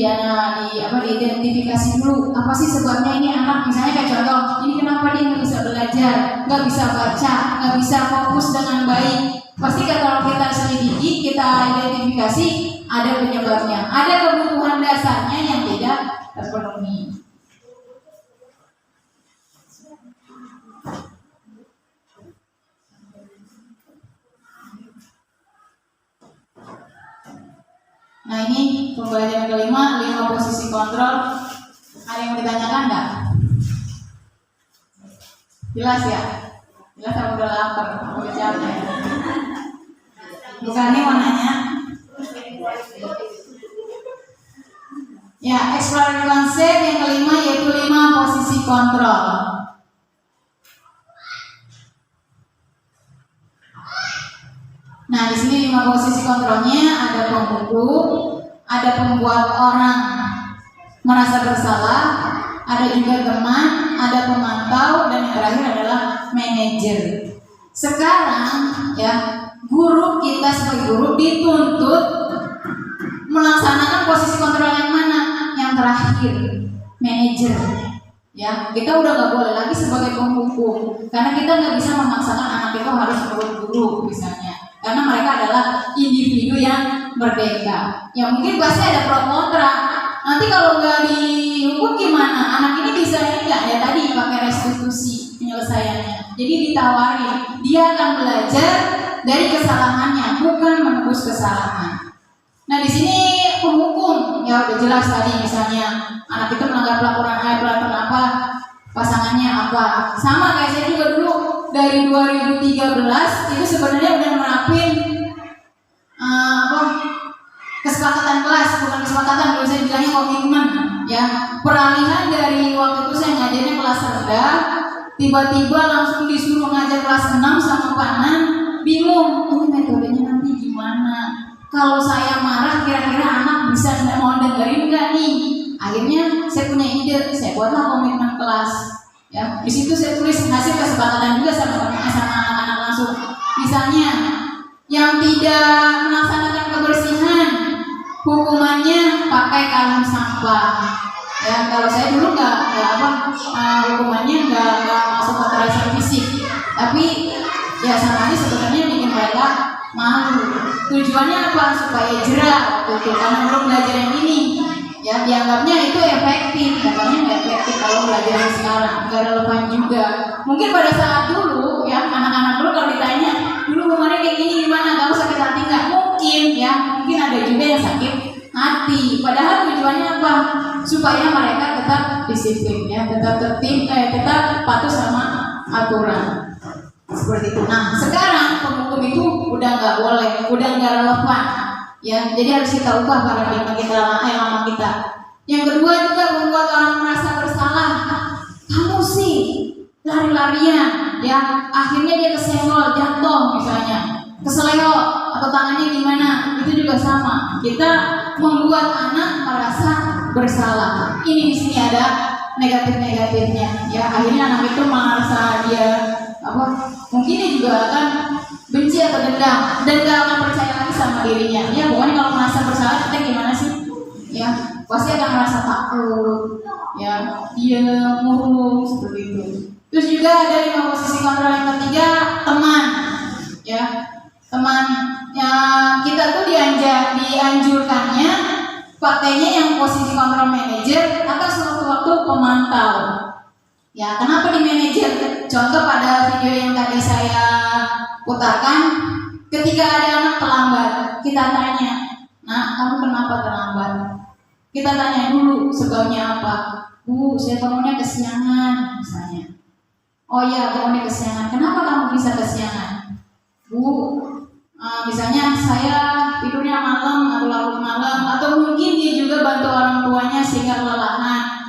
diidentifikasi dulu apa sih sebabnya ini anak, misalnya kayak contoh ini kenapa dia nggak bisa belajar, nggak bisa baca, nggak bisa fokus dengan baik. Pasti kan kalau kita selidiki, kita identifikasi ada penyebabnya, ada kebutuhan dasarnya yang tidak terpenuhi. Nah ini pembelajaran kelima, 5 posisi kontrol. Ada yang mau ditanyakan nggak? Jelas ya? Jelas, aku udah lapar, aku udah capek. Bukan nih mau nanya. Ya, explore konsep yang kelima yaitu 5 posisi kontrol. Nah, di sini 5 posisi kontrolnya ada pembuku, ada pembuat orang merasa bersalah, ada juga teman, ada pemantau, dan yang terakhir adalah manajer. Sekarang ya, guru kita sebagai guru dituntut melaksanakan posisi kontrol yang mana? Yang terakhir, manajer. Ya, kita udah nggak boleh lagi sebagai penghukum, karena kita nggak bisa memaksakan anak itu harus menurut guru misalnya, karena mereka adalah individu yang merdeka. Ya mungkin pasti ada pro kontra. Nanti kalau nggak dihukum gimana? Anak ini bisa ini nggak? Ya tadi pakai restitusi penyelesaiannya. Jadi ditawarin, dia akan belajar dari kesalahannya, bukan menebus kesalahan. Nah di sini penghukum ya udah jelas tadi, misalnya anak itu melanggar peraturan apa, pasangannya apa. Sama kayak saya juga dulu dari 2013 itu sebenarnya udah nerapin kesepakatan kelas, bukan kesepakatan, dulu saya bilangnya komitmen ya. Peralihan dari waktu itu saya ngajarnya kelas rendah, tiba-tiba langsung disuruh ngajar kelas 6 sama Pak Nan, bingung ini metodenya nanti gimana. Kalau saya marah kira-kira anak bisa mau dengerin nggak nih? Akhirnya saya punya ide, saya buatlah komitmen kelas. Ya, di situ saya tulis hasil kesepakatan juga sama anak-anak langsung. Misalnya, yang tidak melaksanakan kebersihan, hukumannya pakai kaleng sampah. Ya, kalau saya dulu hukumannya nggak masuk kekerasan fisik, tapi ya sama aja sebenarnya bikin mereka malu. Tujuannya apa? Supaya jerah waktu itu, karena belum belajar yang ini. Ya, dianggapnya itu efektif, katanya nggak efektif kalau belajar sekarang, nggak relevan juga. Mungkin pada saat dulu, ya anak-anak dulu kalau ditanya, dulu kemarin kayak gini gimana, kamu sakit hati nggak? Mungkin, ya mungkin ada juga yang sakit hati. Padahal tujuannya apa? Supaya mereka tetap disiplin, ya, tetap tertib, tetap patuh sama aturan. Seperti itu. Nah, sekarang penghukum itu udah nggak boleh, udah nggak relevan. Ya, jadi harus kita ubah paradigma kita, lama kita. Yang kedua juga membuat orang merasa bersalah. Kamu sih lari-larian, ya akhirnya dia kesenggol, jatuh misalnya, keseleo atau tangannya gimana, itu juga sama. Kita membuat anak merasa bersalah. Ini di sini ada negatif-negatifnya. Ya, akhirnya anak itu merasa dia mungkin dia juga akan benci atau dendam dan gak akan percaya lagi sama dirinya. Ya, pokoknya kalau merasa bersalah kita gimana sih? Ya, pasti akan merasa takut. Ya, dia murung seperti itu. Terus juga ada 5 posisi kontrol yang ketiga, teman. Ya, teman yang kita tuh dianjurkannya pakainya yang posisi kontrol manajer atau sewaktu-waktu pemantau. Ya, kenapa di manajer? Contoh pada video yang tadi saya putarkan, ketika ada anak terlambat, kita tanya, "Nah, kamu kenapa terlambat?" Kita tanya dulu sebabnya apa. "Bu, saya bangunnya kesiangan," misalnya. "Oh iya, bangunnya kesiangan. Kenapa kamu bisa kesiangan?" "Bu, misalnya saya tidurnya malam atau larut malam, atau mungkin dia juga bantu orang tuanya sehingga kelelahan.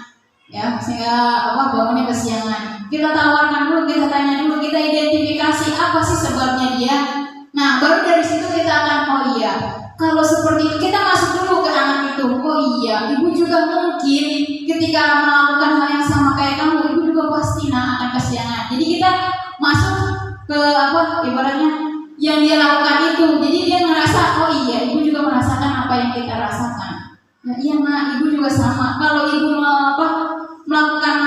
Ya, sehingga bangunnya kesiangan." Kita tawarkan dulu, kita tanya dulu, kita identifikasi apa sih sebabnya dia. Nah, baru dari situ kita akan, oh iya, kalau seperti itu kita masuk dulu ke anak itu. Oh iya, ibu juga mungkin ketika melakukan hal yang sama kayak kamu, ibu juga pasti akan kesiangan. Jadi kita masuk ke ibaratnya yang dia lakukan itu. Jadi dia ngerasa, oh iya, ibu juga merasakan apa yang kita rasakan. Ya iya nak, ibu juga sama. Kalau ibu melakukan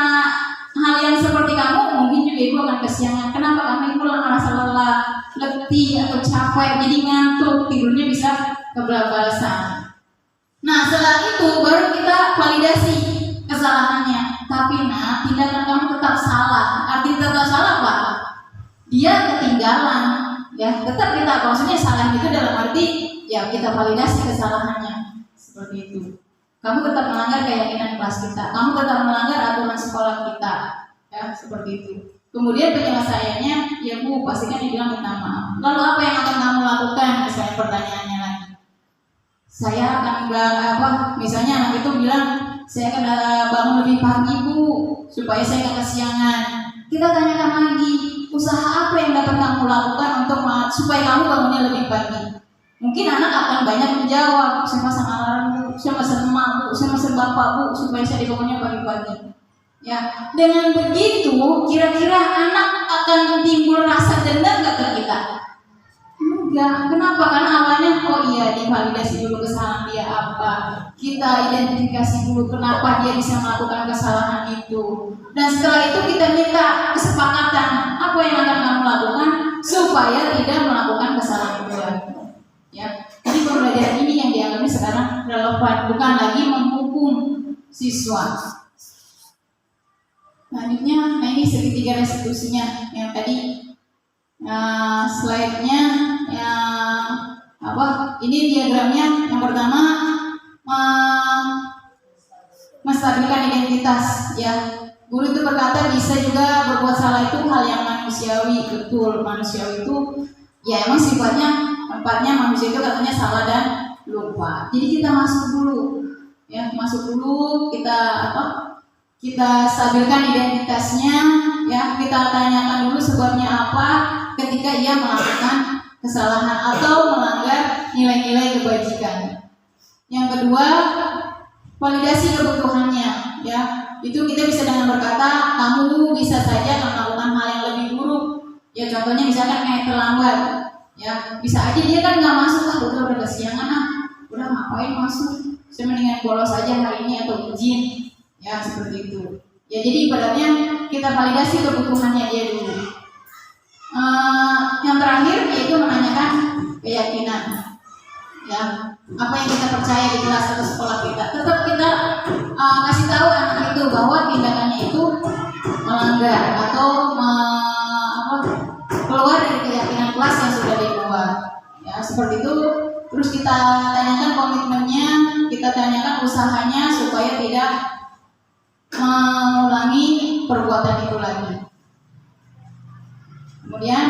hal yang seperti kamu, mungkin juga ibu akan kesiangan. Kenapa? Karena ibu merasa lelah, letih atau capek, jadi ngantuk, tidurnya bisa kebablasan. Nah setelah itu baru kita validasi kesalahannya. Tapi nak, tindakan kamu tetap salah. Arti tetap salah apa? Dia ketinggalan, ya tetap kita maksudnya salah itu dalam arti ya kita validasi kesalahannya seperti itu. Kamu tetap melanggar keyakinan kelas kita, kamu tetap melanggar aturan sekolah kita, ya seperti itu. Kemudian penyelesaiannya, ya Bu, pastikan dibilang minta maaf. Lalu apa yang akan kamu lakukan? Misalnya pertanyaannya lagi, saya akan misalnya anak itu bilang, saya akan bangun lebih pagi Bu, supaya saya nggak kesiangan. Kita tanyakan lagi, usaha apa yang dapat kamu lakukan untuk supaya kamu bangunnya lebih pagi? Mungkin anak akan banyak menjawab, saya pasang alarm Bu, saya pasang emak Bu, saya pasang bapak Bu, supaya saya dibangunnya pagi-pagi. Ya, dengan begitu kira-kira anak akan timbul rasa dendam nggak ke kita? Enggak. Kenapa? Karena awalnya oh iya divalidasi dulu kesalahan dia apa, kita identifikasi dulu kenapa dia bisa melakukan kesalahan itu, dan setelah itu kita minta kesepakatan apa yang akan kamu lakukan supaya tidak melakukan kesalahan itu lagi. Ya, jadi pembelajaran ini yang dianggapnya sekarang relevan, bukan lagi menghukum siswa. Selanjutnya, nah ini segitiga restitusinya yang tadi slide-nya yang ini diagramnya. Yang pertama menstabilkan identitas, ya. Guru itu berkata bisa juga berbuat salah itu hal yang manusiawi, betul. Manusiawi itu ya emang sifatnya tempatnya manusia itu katanya salah dan lupa. Jadi kita masuk dulu, ya masuk dulu kita stabilkan identitasnya, ya kita tanyakan dulu sebabnya apa ketika ia melakukan kesalahan atau melanggar nilai-nilai kebajikan. Yang kedua, validasi kebutuhannya, ya itu kita bisa dengan berkata kamu bisa saja melakukan hal yang lebih buruk, ya contohnya misalkan kayak terlambat, ya bisa aja dia kan nggak masuk, udah kesiangan udah ngapain masuk, saya mendingan bolos aja hari ini atau izin. Ya seperti itu. Ya jadi ibaratnya kita validasi kebutuhannya dia dulu. Yang terakhir yaitu menanyakan keyakinan. Ya apa yang kita percaya di kelas atau sekolah kita. Tetap kita kasih tahu anak itu bahwa tindakannya itu melanggar atau keluar dari keyakinan kelas yang sudah dibuat. Ya seperti itu. Terus kita tanyakan komitmennya, kita tanyakan usahanya supaya tidak mengulangi perbuatan itu lagi. Kemudian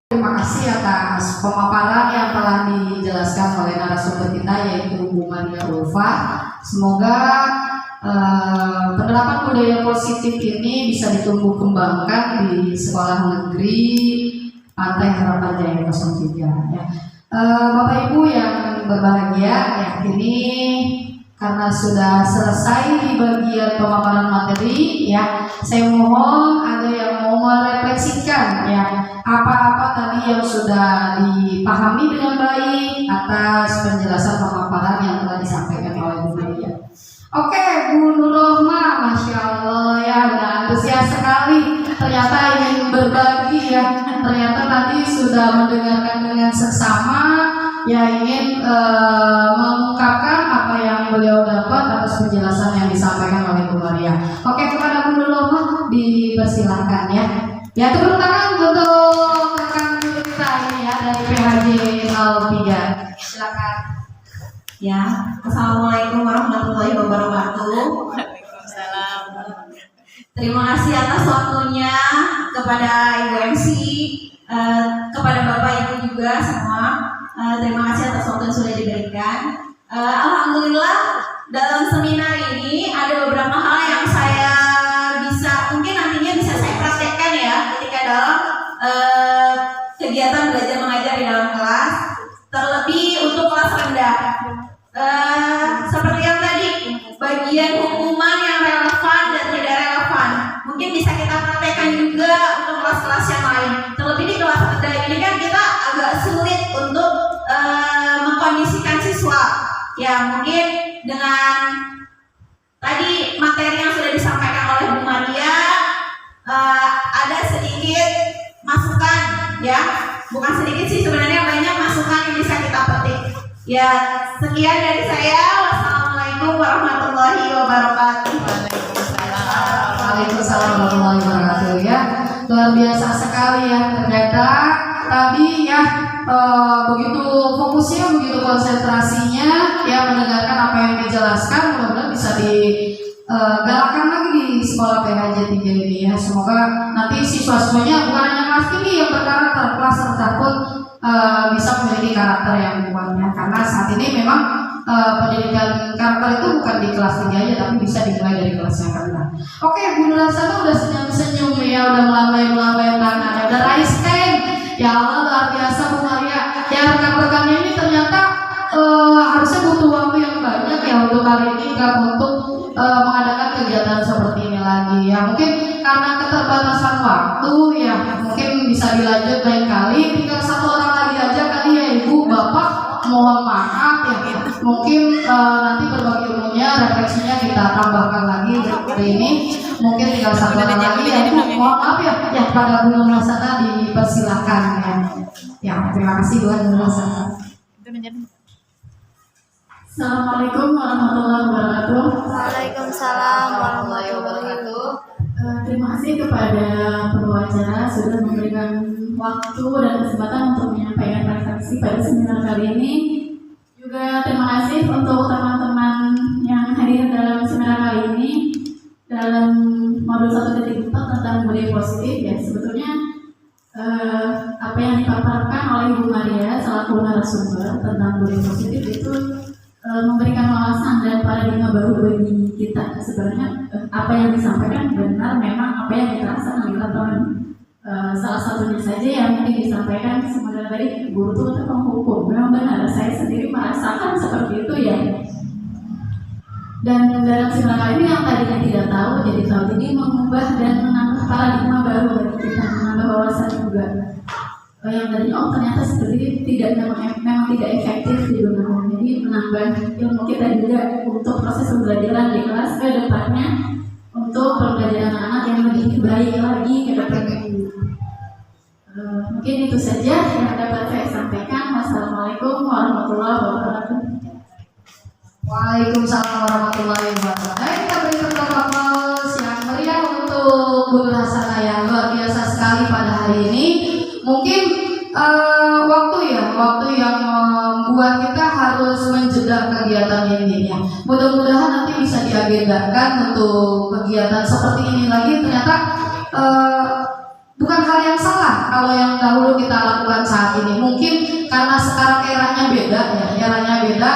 terima kasih atas pemaparan yang telah dijelaskan oleh narasumber kita yaitu Bu Maria Ulfa. Semoga penerapan budaya positif ini bisa ditumbuh kembangkan di sekolah negeri Pantai Harapan Jaya 03 ya. Bapak Ibu yang berbahagia, ya ini karena sudah selesai di bagian pemaparan materi, ya saya mohon ada yang mau merefleksikan ya apa-apa tadi yang sudah dipahami dengan baik atas penjelasan pemaparan yang telah disampaikan oleh Bu Maria. Oke, Bu Nurrohma, Masya Allah ya, udah antusias sekali. Ternyata ingin berbagi ya. Ternyata tadi sudah mendengarkan dengan seksama, ya ingin mengungkapkan apa yang beliau dapat atas penjelasan yang disampaikan oleh Bu Maria. Oke, kepada Bu Nurrohma dipersilahkan ya. Ya tepuk tangan untuk rekan guru kita ini ya dari PHJ 03. Silakan. Ya, Assalamualaikum warahmatullahi wabarakatuh. Waalaikumsalam. Terima kasih atas waktunya kepada Ibu MC, kepada Bapak Ibu juga semua. Terima kasih atas waktu yang sudah diberikan. Alhamdulillah dalam seminar ini ada beberapa hal yang saya bisa mungkin nantinya bisa saya praktekkan ya ketika dalam kegiatan belajar mengajar di dalam kelas, terlebih untuk kelas rendah. Seperti yang tadi, bagian hukuman yang relevan dan Ya, mungkin dengan tadi materi yang sudah disampaikan oleh Bu Maria, ada sedikit masukan, ya, bukan sedikit sih sebenarnya, banyak masukan yang bisa kita petik. Ya, sekian dari saya. Wassalamualaikum warahmatullahi wabarakatuh. Waalaikumsalam warahmatullahi wabarakatuh. Ya, luar biasa sekali ya, ternyata tadi ya begitu fokusnya, begitu konsentrasinya ya mendengarkan apa yang dijelaskan. Mudah-mudahan bisa digalakkan lagi di sekolah PHJ 3 ini ya. Semoga nanti siswa-siswanya bukan hanya kelas tinggi yang berkarakter, kelas rendah pun bisa memiliki karakter yang kuatnya. Karena saat ini memang pendidikan karakter itu bukan di kelas tinggi aja, tapi bisa dimulai dari kelas yang rendah. Oke, Bu Nurasana udah senyum-senyum ya, udah melambai-melambai tangan, ya udah raise hand. Ya Allah, luar biasa Bu Maria. Ya, rekan-rekannya ini ternyata harusnya butuh waktu yang banyak ya untuk hari ini, untuk mengadakan kegiatan seperti ini lagi ya. Mungkin karena keterbatasan waktu ya, mungkin bisa dilanjut lain kali. Tinggal satu orang lagi aja kali ya Ibu, Bapak, mohon maaf ya. Mungkin nanti berbagi ilmunya, refleksinya kita tambahkan lagi hari ini. Mungkin tinggal satu orang lagi ya Ibu, mohon maaf ya. Ya, pada Bu Nurasana dipersilakan ya. Ya, terima kasih Bu Nurasana. Assalamualaikum warahmatullahi wabarakatuh. Waalaikumsalam warahmatullahi wabarakatuh. Terima kasih kepada pengacara sudah memberikan waktu dan kesempatan untuk menyampaikan refleksi pada seminar kali ini. Juga terima kasih untuk teman-teman yang hadir dalam seminar kali ini dalam modul 1.4 tentang budaya positif ya. Sebetulnya apa yang dipaparkan oleh Bu Maria selaku narasumber tentang budaya positif itu memberikan wawasan dan paradigma baru bagi kita. Sebenarnya apa yang disampaikan benar, memang apa yang kita rasakan di lapangan. Salah satunya saja yang mungkin disampaikan sebenarnya tadi guru itu kata penghukum. Memang benar, saya sendiri merasakan seperti itu ya. Dan dalam seminar kali ini yang tadinya tidak tahu jadi tahu, jadi mengubah dan menambah paradigma baru bagi kita, menambah wawasan juga. Yang tadi ternyata seperti ini tidak memang tidak efektif digunakan. Jadi menambah ilmu kita juga untuk proses pembelajaran di kelas ke depannya, untuk pembelajaran anak yang lebih baik lagi ke depannya. Mungkin itu saja yang dapat saya sampaikan. Wassalamualaikum warahmatullahi wabarakatuh. Waalaikumsalam warahmatullahi wabarakatuh. Kita berikan tepuk tangan yang meriah untuk Bu Nurasana yang luar biasa sekali pada hari ini. Mungkin waktu yang membuat kita harus menjeda kegiatan ini ya. Mudah-mudahan nanti bisa diagendakan untuk kegiatan seperti ini lagi. Ternyata bukan hal yang salah kalau yang dahulu kita lakukan saat ini. Mungkin karena sekarang eranya beda ya, eranya beda.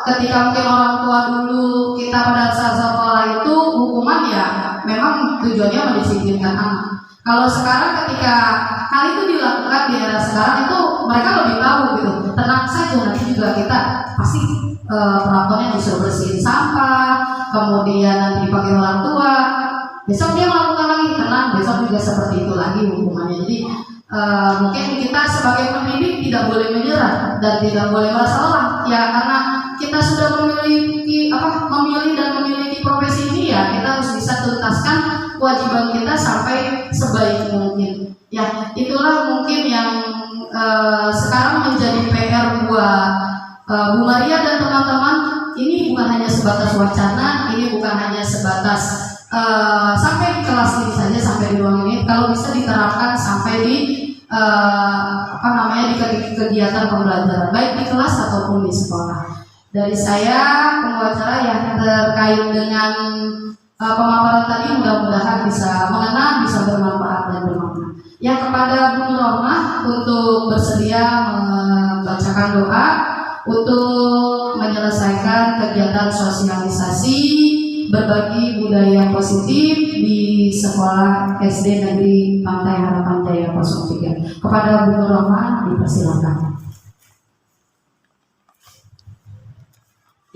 Ketika mungkin orang tua dulu kita pada saat sekolah itu hukuman ya memang tujuannya mendisiplinkan anak. Kalau sekarang ketika hal itu dilakukan di era sekarang itu mereka lebih tahu gitu. Tenang saja, nanti juga kita pasti perlakuannya disuruh bersihin sampah, kemudian nanti dipanggil orang tua. Besok dia melakukan lagi, tenang, besok juga seperti itu lagi hukumannya. Jadi mungkin kita sebagai pendidik tidak boleh menyerah dan tidak boleh merasa lelah ya, karena kita sudah memilih dan memiliki profesi ini ya, kita harus bisa tuntaskan kewajiban kita sampai sebaik mungkin ya. Itulah mungkin yang sekarang menjadi PR buat Bu Maria dan teman-teman. Ini bukan hanya sebatas wacana, ini bukan hanya sebatas sampai di kelas ini saja, sampai di ruang ini. Kalau bisa diterapkan sampai di di kegiatan pembelajaran baik di kelas ataupun di sekolah. Dari saya pengacara yang terkait dengan pemaparan tadi mudah-mudahan bisa mengena, bisa bermanfaat dan bermakna. Ya, kepada Bu Nurrohmah untuk bersedia membacakan doa untuk menyelesaikan kegiatan sosialisasi berbagi budaya positif di sekolah SD Negeri Pantai Harapan Jaya 03. Kepada Bu Nurrohmah dipersilakan.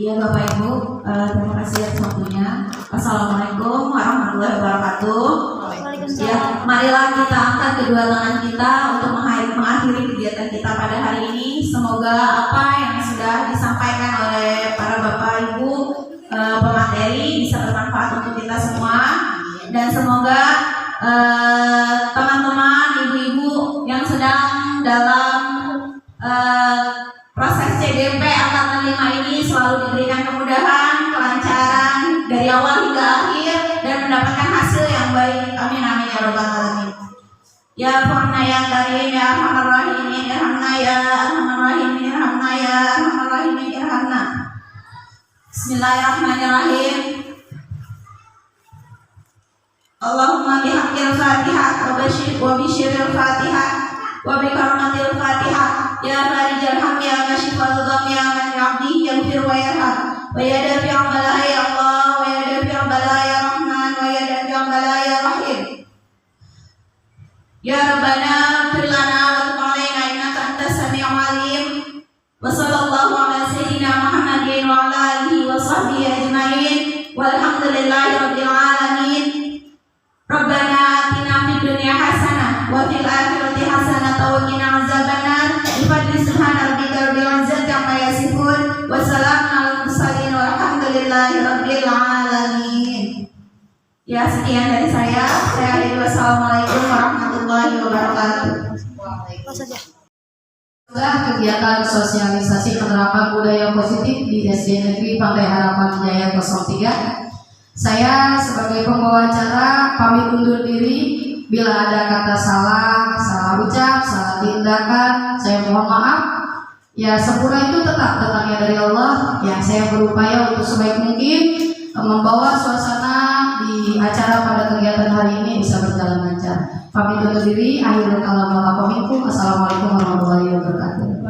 Iya Bapak Ibu, terima kasih atas waktunya. Assalamualaikum warahmatullahi wabarakatuh. Ya, marilah kita angkat kedua tangan kita untuk mengakhiri kegiatan kita pada hari ini. Semoga apa yang sudah disampaikan oleh para semoga teman-teman ibu-ibu yang sedang dalam proses CDP angkatan 5 ini selalu diberikan kemudahan, kelancaran dari awal hingga akhir dan mendapatkan hasil yang baik. Amin amin ya rabbal alamin. Ya Rahman ya Karim ya Arhamar Rahimin irhamna ya Arhamar Rahimin irhamna ya Arhamar Rahimin irhamna. Bismillahirrahmanirrahim. Allahumma bihaqqil Fatihah wa bisyirril Fatihah wa bi karamatil Fatihah ya farijal ham ya kashifal dham ya man ya'bdi yaghfir wa yarham wa yadafi'u balaya ya Allah wa yadafi'u balaya ya Rahman wa yadafi'u balaya ya Rahim. Ya Rabbana ighfir lana wa tub 'alaina innaka antas sami'ul 'alim. Wa sallallahu ala sayyidina Muhammadin wa ala alihi wa sahbihi ajma'in walhamdulillahi rabbil alamin. Rabbana atina fid dunya hasanah wa fil akhirati hasanah wa qina azabannar. Bi fadli subhana rabbika rabbil izzati amma yasifun wa salamun alal mursalin walhamdulillahi rabbil alamin. Ya, sekian dari saya. Saya akhiri. Wassalamualaikum warahmatullahi wabarakatuh. Sudah kegiatan sosialisasi penerapan budaya positif di SD Negeri Pantai Harapan Jaya 03. Saya sebagai pembawa acara pamit undur diri. Bila ada kata salah ucap, salah tindakan, saya mohon maaf. Ya, sempurna itu datangnya dari Allah. Ya, saya berupaya untuk sebaik mungkin membawa suasana di acara pada kegiatan hari ini bisa berjalan lancar. Pamit undur diri. Akhirul kalam. Assalamualaikum warahmatullahi wabarakatuh.